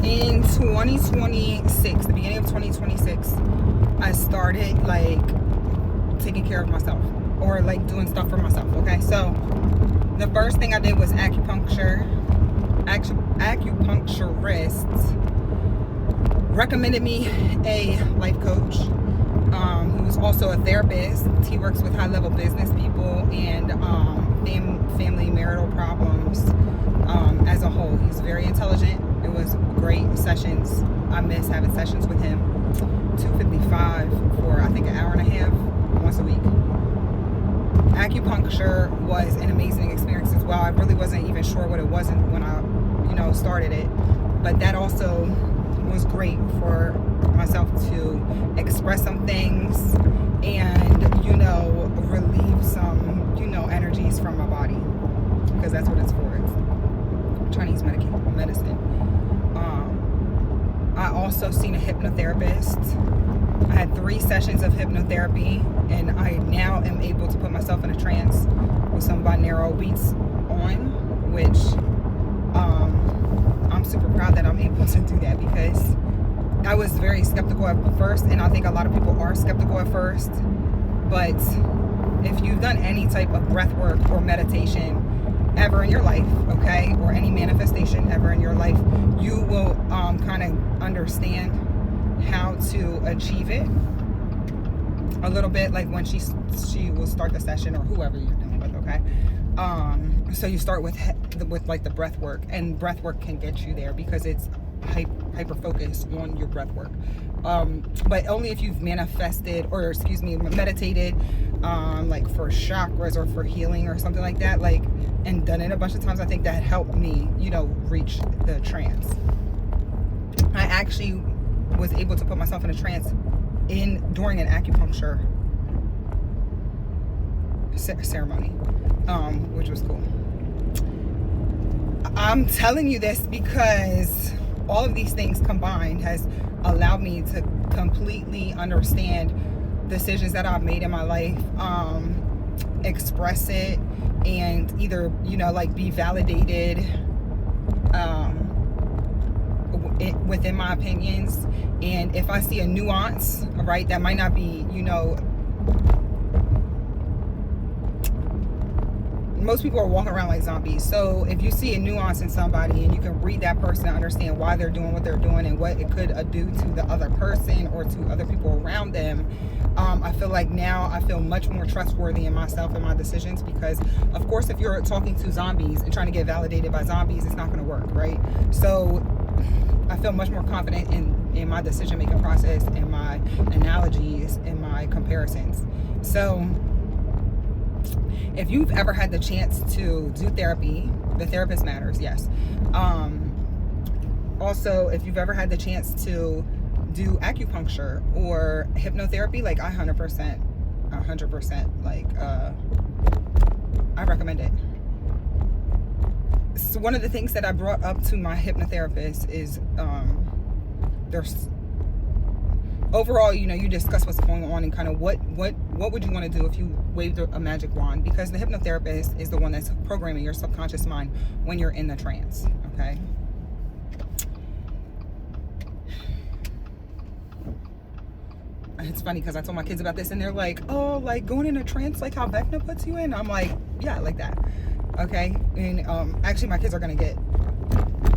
In 2026, the beginning of 2026, I started like taking care of myself, or like doing stuff for myself. Okay, so the first thing I did was acupuncture. Acupuncturist recommended me a life coach, who's also a therapist. He works with high-level business people and family marital problems as a whole. He's very intelligent. It was great sessions. I miss having sessions with him. $255 for I think an hour and a half once a week. Acupuncture was an amazing experience as well. I really wasn't even sure what it was when I started it, but that also was great for myself to express some things and relieve some energies from my body, because that's what it's for. It's Chinese medicine. I also seen a hypnotherapist. I had 3 sessions of hypnotherapy, and I now am able to put myself in a trance with some binaural beats on, which I'm super proud that I'm able to do that, because I was very skeptical at first, and I think a lot of people are skeptical at first. But if you've done any type of breath work or meditation ever in your life, okay, or any manifestation ever in your life, you will kind of understand how to achieve it a little bit, like when she will start the session, or whoever you're dealing with, okay. So you start with like the breath work, and breath work can get you there because it's hyper focused on your breath work, but only if you've meditated like for chakras or for healing or something like that, like, and done it a bunch of times. I think that helped me reach the trance. I actually was able to put myself in a trance during an acupuncture ceremony, which was cool. I'm telling you this because all of these things combined has allowed me to completely understand decisions that I've made in my life, express it, and either like be validated within my opinions. And if I see a nuance, right, that might not be most people are walking around like zombies. So if you see a nuance in somebody and you can read that person and understand why they're doing what they're doing and what it could do to the other person or to other people around them, I feel like now I feel much more trustworthy in myself and my decisions, because of course if you're talking to zombies and trying to get validated by zombies, it's not going to work, right? So I feel much more confident in my decision making process, in my analogies, in my comparisons. So if you've ever had the chance to do therapy, the therapist matters, yes. Also, if you've ever had the chance to do acupuncture or hypnotherapy, like I 100%, like I recommend it. So one of the things that I brought up to my hypnotherapist is there's overall, you discuss what's going on and kind of what would you want to do if you waved a magic wand, because the hypnotherapist is the one that's programming your subconscious mind when you're in the trance, okay? It's funny because I told my kids about this and they're like, oh, like going in a trance like how Vecna puts you in? I'm like, yeah, like that, okay? And actually my kids are going to get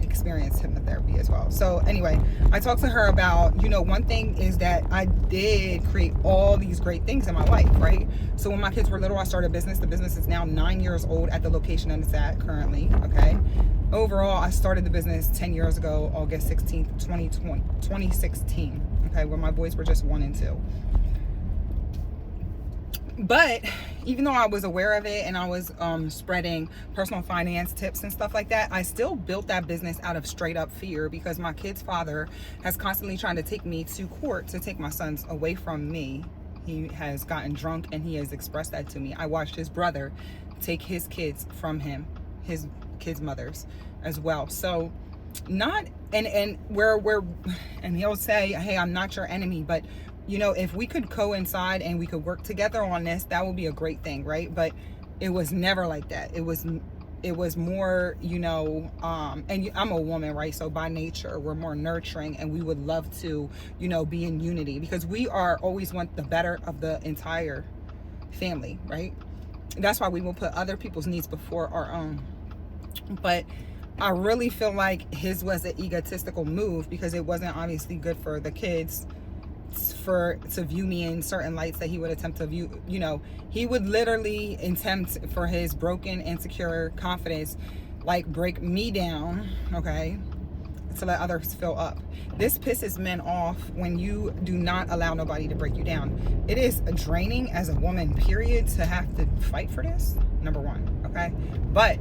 experience hypnotherapy as well. So anyway, I talked to her about, one thing is that I did create all these great things in my life, right? So when my kids were little, I started a business. The business is now 9 years old at the location that it's at currently, okay? Overall, I started the business 10 years ago, August 16th, 2016, okay, when my boys were just 1 and 2. But even though I was aware of it and I was spreading personal finance tips and stuff like that, I still built that business out of straight up fear, because my kid's father has constantly trying to take me to court to take my sons away from me. He has gotten drunk and he has expressed that to me. I watched his brother take his kids from him, his kids' mothers as well. So not, and he'll say, hey, I'm not your enemy, but if we could coincide and we could work together on this, that would be a great thing, right? But it was never like that. It was It was more, and I'm a woman, right? So by nature, we're more nurturing, and we would love to, be in unity, because we are always want the better of the entire family, right? That's why we will put other people's needs before our own. But I really feel like his was an egotistical move, because it wasn't obviously good for the kids to view me in certain lights that he would attempt to view. He would literally attempt for his broken, insecure confidence, like, break me down, okay, to let others fill up. This pisses men off when you do not allow nobody to break you down. It is draining as a woman, period, to have to fight for this, number one, okay? But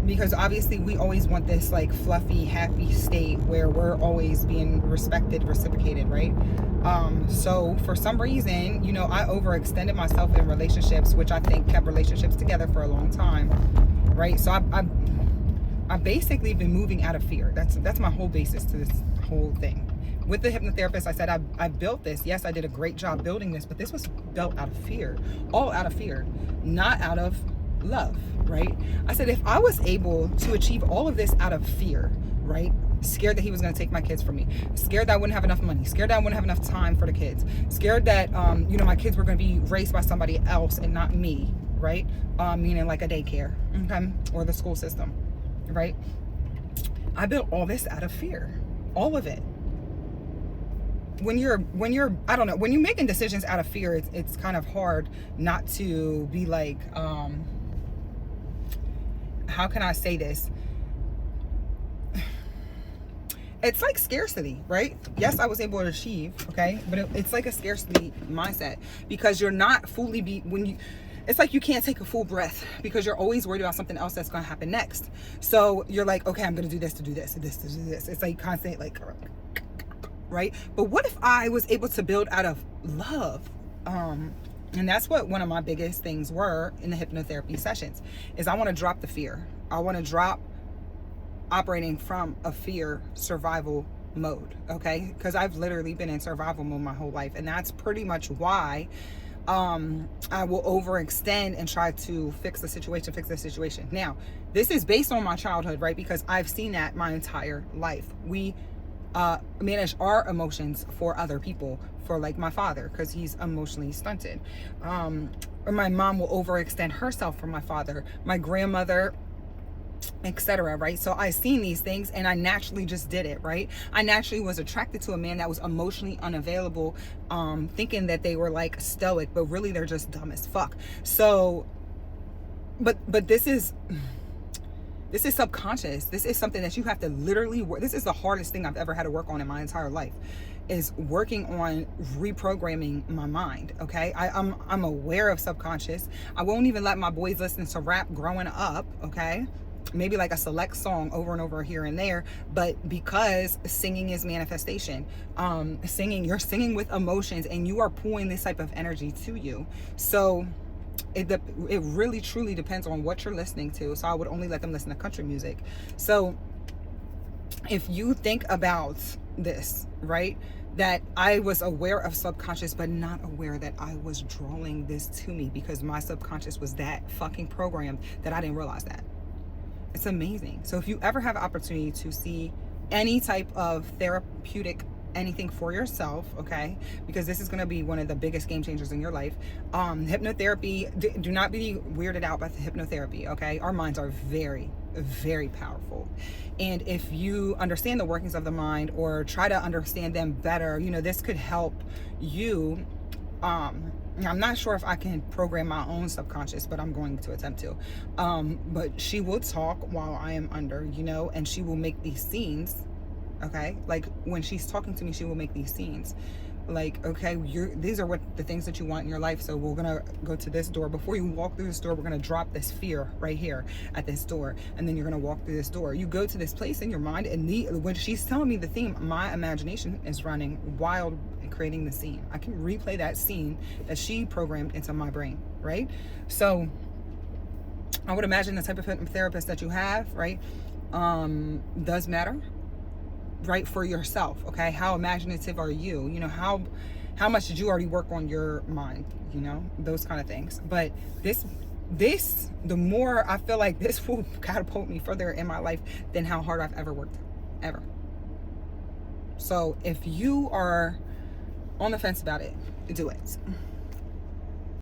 because obviously we always want this like fluffy, happy state where we're always being respected, reciprocated, right? So for some reason, I overextended myself in relationships, which I think kept relationships together for a long time, right? So I've basically been moving out of fear. That's my whole basis to this whole thing. With the hypnotherapist, I said I built this. Yes, I did a great job building this, but this was built out of fear, all out of fear, not out of love, right? I said, if I was able to achieve all of this out of fear, right? Scared that he was going to take my kids from me, scared that I wouldn't have enough money, scared that I wouldn't have enough time for the kids, scared that my kids were going to be raised by somebody else and not me, right? Meaning like a daycare, okay, or the school system, right? I built all this out of fear, all of it. When you're I don't know, when you're making decisions out of fear, it's kind of hard not to be like, how can I say this? It's like scarcity, right? Yes, I was able to achieve, okay? But it's like a scarcity mindset, because you're not fully it's like you can't take a full breath, because you're always worried about something else that's going to happen next. So you're like, okay, I'm going to do this, to do this, to this, to do this. It's like constant, like, right? But what if I was able to build out of love? And that's what one of my biggest things were in the hypnotherapy sessions, is I want to drop the fear. I want to drop operating from a fear survival mode, okay? Because I've literally been in survival mode my whole life, and that's pretty much why I will overextend and try to fix the situation. Now, this is based on my childhood, right? Because I've seen that my entire life. We manage our emotions for other people, for like my father, because he's emotionally stunted. Or my mom will overextend herself for my father, my grandmother, etc., right? So I seen these things and I naturally just did it, right? I naturally was attracted to a man that was emotionally unavailable, thinking that they were like stoic, but really they're just dumb as fuck. So but this is subconscious. This is something that you have to literally work. This is the hardest thing I've ever had to work on in my entire life, is working on reprogramming my mind, okay? I'm aware of subconscious. I won't even let my boys listen to rap growing up, okay? Maybe like a select song over and over here and there, but because singing is manifestation, you're singing with emotions, and you are pulling this type of energy to you. So it really truly depends on what you're listening to. So I would only let them listen to country music. So if you think about this, right, that I was aware of subconscious, but not aware that I was drawing this to me, because my subconscious was that fucking programmed that I didn't realize that. It's amazing. So if you ever have an opportunity to see any type of therapeutic anything for yourself, okay, because this is going to be one of the biggest game changers in your life, hypnotherapy, do not be weirded out by the hypnotherapy, okay? Our minds are very, very powerful, and if you understand the workings of the mind, or try to understand them better, this could help you. I'm not sure if I can program my own subconscious, but I'm going to attempt to. But she will talk while I am under, and she will make these scenes, okay? Like when she's talking to me, she will make these scenes. Like, okay, these are what the things that you want in your life. So we're gonna go to this door. Before you walk through this door, we're gonna drop this fear right here at this door, and then you're gonna walk through this door. You go to this place in your mind, and when she's telling me the theme, my imagination is running wild and creating the scene. I can replay that scene that she programmed into my brain, right? So I would imagine the type of therapist that you have, right, does matter, right, for yourself, okay? How imaginative are you? How much did you already work on your mind? Those kind of things. But this this, the more I feel like this will catapult me further in my life than how hard I've ever worked, ever. So if you are on the fence about it, do it.